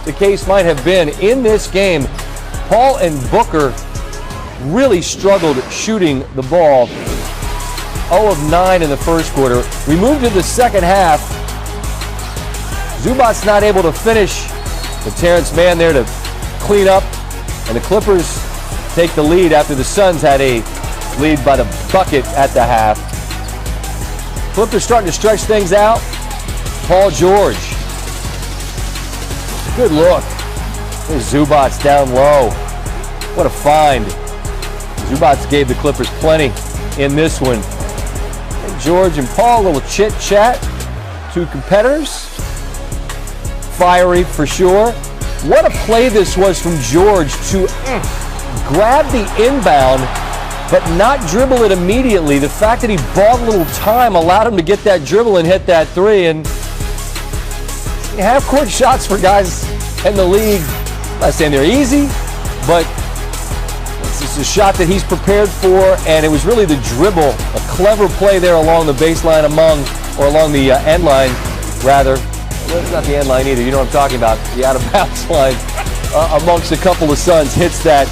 the case might have been. In this game, Paul and Booker really struggled shooting the ball. 0 of 9 in the first quarter. We move to the second half. Zubac's not able to finish, but Terrence Mann there to clean up, and the Clippers take the lead after the Suns had a lead by the bucket at the half. Clippers starting to stretch things out. Paul George. Good look. There's Zubac down low. What a find. Zubac gave the Clippers plenty in this one. And George and Paul, a little chit-chat. Two competitors. Fiery for sure. What a play this was from George to grab the inbound but not dribble it immediately. The fact that he bought a little time allowed him to get that dribble and hit that three. And half-court shots for guys in the league, I'm not saying they're easy, but it's a shot that he's prepared for, and it was really the dribble, a clever play there along the baseline along the end line, rather. Well, it's not the end line either, you know what I'm talking about, the out-of-bounds line amongst a couple of Suns. Hits that,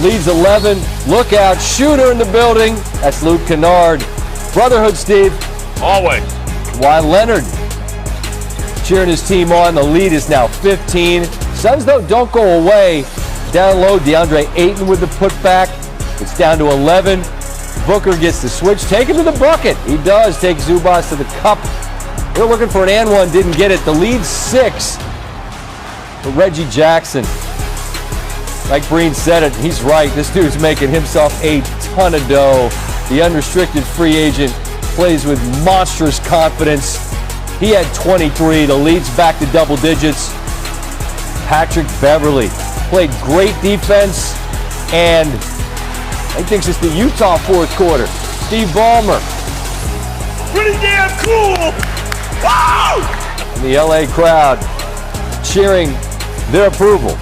leads 11, look out, shooter in the building. That's Luke Kennard. Brotherhood, Steve. Always. Kawhi Leonard cheering his team on. The lead is now 15. Suns, though, don't go away. Down low, DeAndre Ayton with the putback. It's down to 11. Booker gets the switch. Take him to the bucket. He does take Zubac to the cup. They're looking for an and one, didn't get it. The lead 6 for Reggie Jackson. Like Breen said it, he's right. This dude's making himself a ton of dough. The unrestricted free agent plays with monstrous confidence. He had 23. The lead's back to double digits. Patrick Beverly played great defense, and he thinks it's the Utah fourth quarter. Steve Ballmer. Pretty damn cool. Wow! And the LA crowd cheering their approval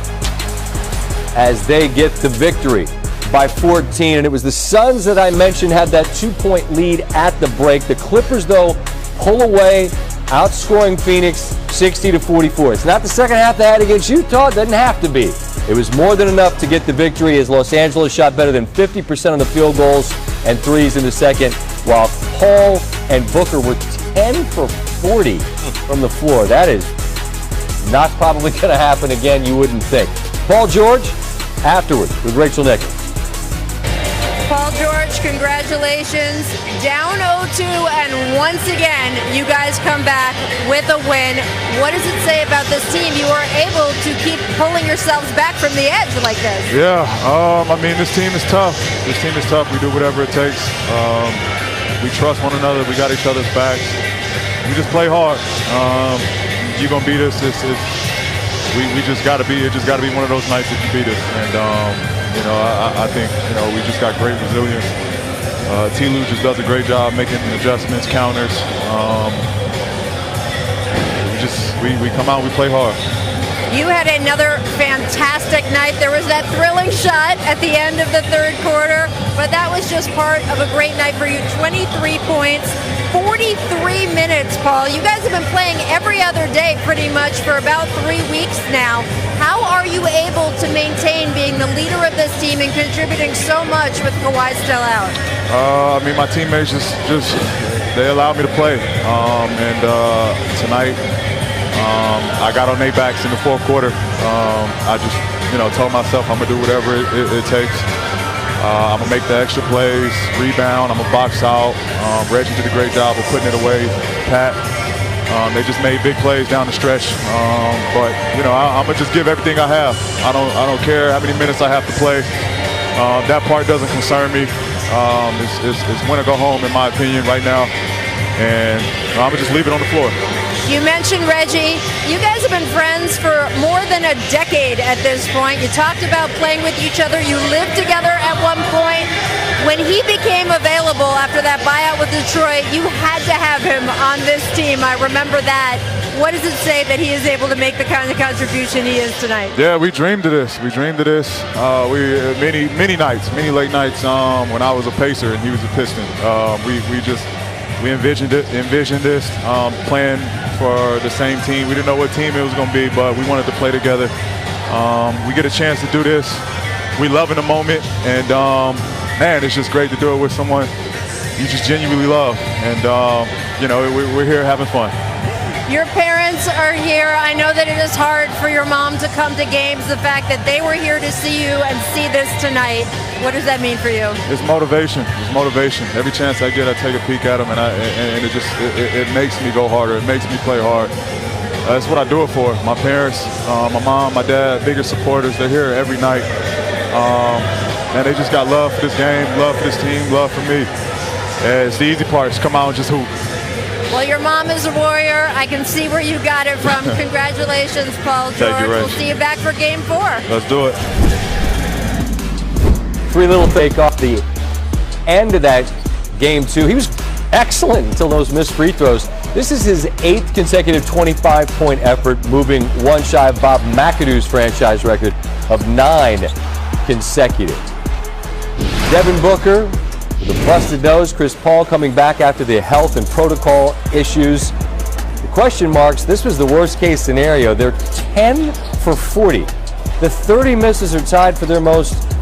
as they get the victory by 14. And it was the Suns that I mentioned had that 2-point lead at the break. The Clippers, though, pull away, outscoring Phoenix 60-44. It's not the second half they had against Utah. It doesn't have to be. It was more than enough to get the victory as Los Angeles shot better than 50% on the field goals and threes in the second, while Paul and Booker were 10 for 40 from the floor. That is not probably going to happen again, you wouldn't think. Paul George, afterwards with Rachel Nichols. Paul George, congratulations. Down 0-2, and once again, you guys come back with a win. What does it say about this team? You are able to keep pulling yourselves back from the edge like this. Yeah, I mean, this team is tough. This team is tough. We do whatever it takes. We trust one another. We got each other's backs. We just play hard. You're gonna beat us. We just gotta be. It just gotta be one of those nights that you beat us. And you know, I think, you know, we just got great resilience. T-Lou just does a great job making adjustments, counters. We come out, we play hard. You had another fantastic night. There was that thrilling shot at the end of the third quarter, but that was just part of a great night for you. 23 points, 43 minutes, Paul. You guys have been playing every other day pretty much for about 3 weeks now. How are you able to maintain being the leader of this team and contributing so much with Kawhi still out? I mean, my teammates just they allowed me to play. And tonight, I got on their backs in the fourth quarter. I just, you know, told myself I'm gonna do whatever it takes. I'm gonna make the extra plays, rebound. I'm gonna box out. Reggie did a great job of putting it away. Pat, they just made big plays down the stretch. But you know, I'm gonna just give everything I have. I don't care how many minutes I have to play. That part doesn't concern me. It's win or go home, in my opinion, right now. And I'm gonna just leave it on the floor. You mentioned Reggie. You guys have been friends for more than a decade at this point. You talked about playing with each other. You lived together at one point. When he became available after that buyout with Detroit, you had to have him on this team. I remember that. What does it say that he is able to make the kind of contribution he is tonight? Yeah, we dreamed of this. We dreamed of this. Many nights, many late nights when I was a Pacer and he was a Piston. We envisioned this, playing for the same team. We didn't know what team it was going to be, but we wanted to play together. We get a chance to do this. We love in the moment, and man, it's just great to do it with someone you just genuinely love. And you know, we're here having fun. Your parents are here. I know that it is hard for your mom to come to games. The fact that they were here to see you and see this tonight, what does that mean for you? It's motivation. It's motivation. Every chance I get, I take a peek at them, and it just it makes me go harder. It makes me play hard. That's what I do it for. My parents, my mom, my dad, biggest supporters. They're here every night, and they just got love for this game, love for this team, love for me. It's the easy part. Just come out and just hoop. Well, your mom is a warrior. I can see where you got it from. Congratulations, Paul George. Thank you, we'll see you back for Game 4. Let's do it. 3 little fake off the end of that Game 2. He was excellent until those missed free throws. This is his 8th consecutive 25-point effort, moving one shy of Bob McAdoo's franchise record of 9 consecutive. Devin Booker with a busted nose. Chris Paul coming back after the health and protocol issues. The question marks, this was the worst case scenario. They're 10 for 40. The 30 misses are tied for their most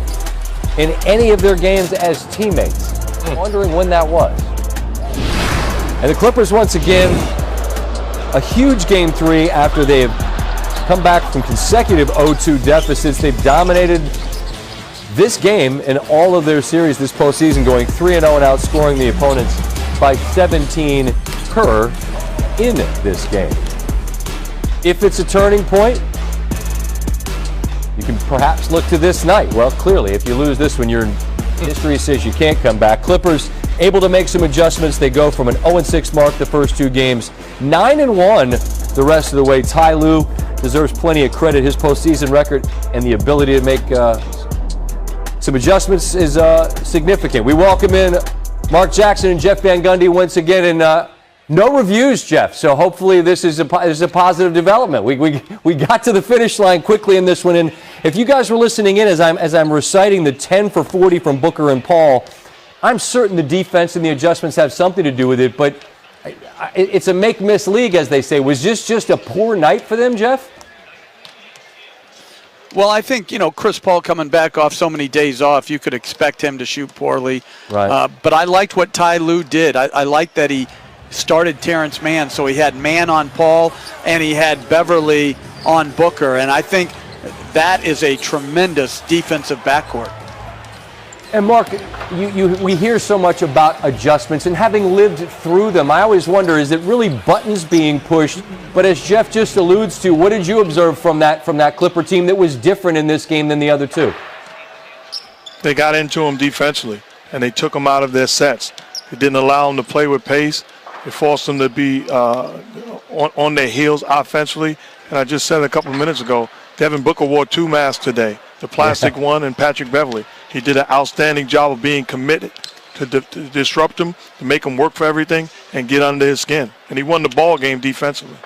in any of their games as teammates. I'm wondering when that was. And the Clippers once again, a huge Game 3 after they have come back from consecutive 0-2 deficits. They've dominated this game in all of their series this postseason, going 3-0 and outscoring the opponents by 17 per in this game. If it's a turning point, you can perhaps look to this night. Well, clearly, if you lose this one, history says you can't come back. Clippers able to make some adjustments. They go from an 0-6 mark the first 2 games, 9-1 the rest of the way. Ty Lue deserves plenty of credit. His postseason record and the ability to make some adjustments is significant. We welcome in Mark Jackson and Jeff Vangundy once again, and no reviews, Jeff. So hopefully this is a positive development. We got to the finish line quickly in this one, and if you guys were listening in as I'm reciting the 10 for 40 from Booker and Paul, I'm certain the defense and the adjustments have something to do with it. But it's a make-miss league, as they say. Was this just a poor night for them, Jeff? Well, I think, Chris Paul coming back off so many days off, you could expect him to shoot poorly. Right. But I liked what Ty Lue did. I liked that he started Terrence Mann, so he had Mann on Paul and he had Beverly on Booker. And I think that is a tremendous defensive backcourt. And Mark, we hear so much about adjustments, and having lived through them, I always wonder, is it really buttons being pushed? But as Jeff just alludes to, what did you observe from that Clipper team that was different in this game than the other 2? They got into them defensively, and they took them out of their sets. It didn't allow them to play with pace. It forced them to be on their heels offensively. And I just said a couple of minutes ago, Devin Booker wore 2 masks today, the plastic one and Patrick Beverly. He did an outstanding job of being committed to disrupt him, to make him work for everything, and get under his skin. And he won the ball game defensively.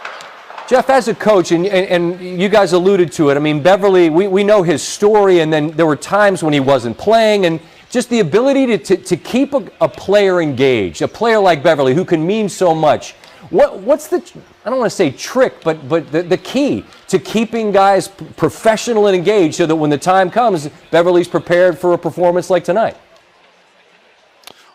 Jeff, as a coach, and you guys alluded to it, I mean, Beverly, we know his story, and then there were times when he wasn't playing, and just the ability to keep a player engaged, a player like Beverly who can mean so much. What's the, I don't want to say trick, but the key to keeping guys professional and engaged so that when the time comes, Beverly's prepared for a performance like tonight?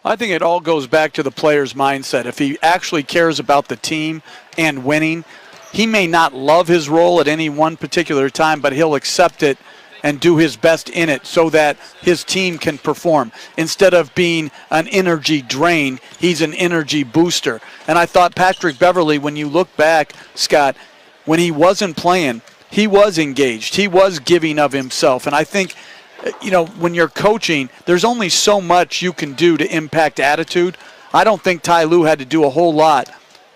I think it all goes back to the player's mindset. If he actually cares about the team and winning, he may not love his role at any one particular time, but he'll accept it and do his best in it so that his team can perform. Instead of being an energy drain, he's an energy booster. And I thought Patrick Beverly, when you look back, Scott, when he wasn't playing, he was engaged. He was giving of himself. And I think, when you're coaching, there's only so much you can do to impact attitude. I don't think Ty Lue had to do a whole lot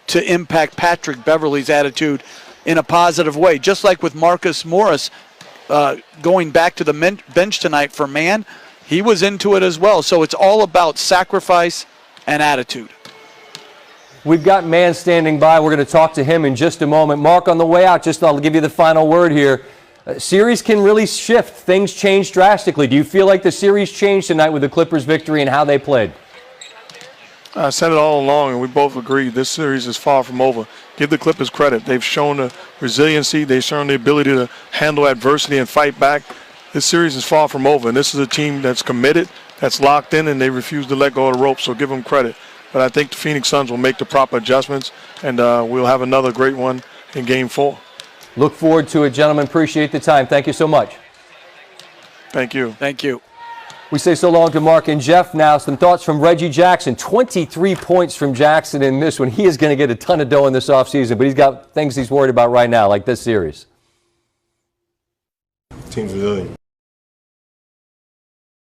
to impact Patrick Beverly's attitude in a positive way. Just like with Marcus Morris, going back to the bench tonight for Mann, he was into it as well. So it's all about sacrifice and attitude. We've got Mann standing by. We're going to talk to him in just a moment. Mark, on the way out, I'll give you the final word here. Series can really shift. Things change drastically. Do you feel like the series changed tonight with the Clippers' victory and how they played? I said it all along, and we both agreed this series is far from over. give the Clippers credit. They've shown the resiliency. They've shown the ability to handle adversity and fight back. This series is far from over, and this is a team that's committed, that's locked in, and they refuse to let go of the rope, so give them credit. But I think the Phoenix Suns will make the proper adjustments, and we'll have another great one in Game 4. Look forward to it, gentlemen. Appreciate the time. Thank you so much. Thank you. Thank you. We say so long to Mark and Jeff now. Some thoughts from Reggie Jackson. 23 points from Jackson in this one. He is going to get a ton of dough in this offseason, but he's got things he's worried about right now, like this series. Team's resilient.